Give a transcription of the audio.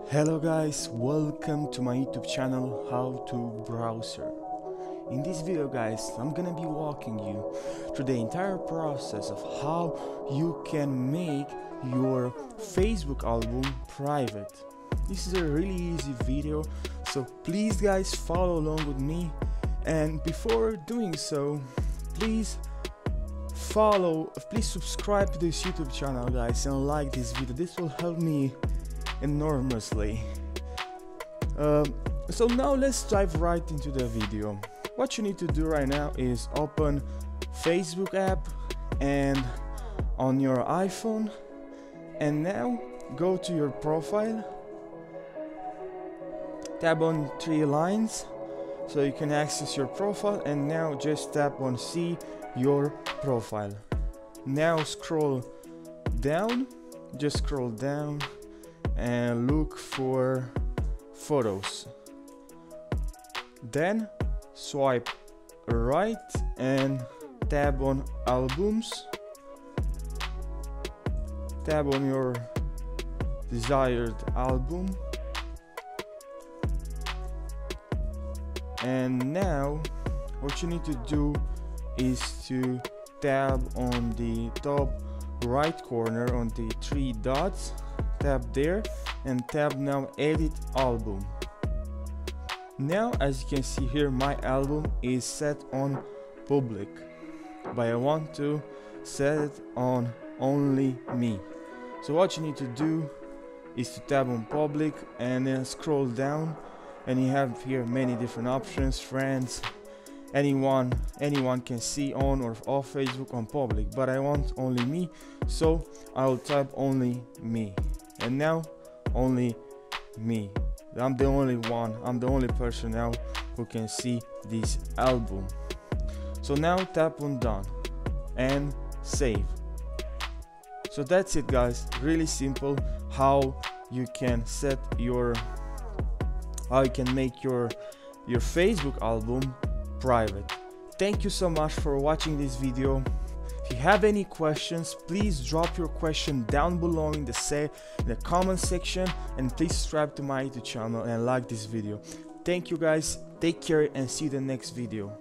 Hello guys, welcome to my YouTube channel How to Browser. In this video guys, I'm gonna be walking you through the entire process of how you can make your Facebook album private. This is a really easy video, so please guys follow along with me, and before doing so, please subscribe to this YouTube channel guys and like this video. This will help me enormously. So now let's dive right into the video. What you need to do right now is open Facebook app and on your iPhone, and now go to your profile, tap on three lines so you can access your profile, and now just tap on see your profile. Now scroll down, just scroll down and look for photos, then swipe right and tap on albums, tap on your desired album, and now what you need to do is to tap on the top right corner on the three dots, tap there and tap now edit album. Now as you can see here, my album is set on public, but I want to set it on only me. So what you need to do is to tap on public and then scroll down, and you have here many different options: friends, anyone can see on or off Facebook, on public, but I want only me, so I'll type only me. And now only me, I'm the only one, I'm the only person now who can see this album. So now tap on done and save. So that's it guys, really simple how you can set your, how you can make your Facebook album private. Thank you so much for watching this video. If you have any questions, please drop your question down below in the comment section, and please subscribe to my YouTube channel and like this video. Thank you guys, take care and see you in the next video.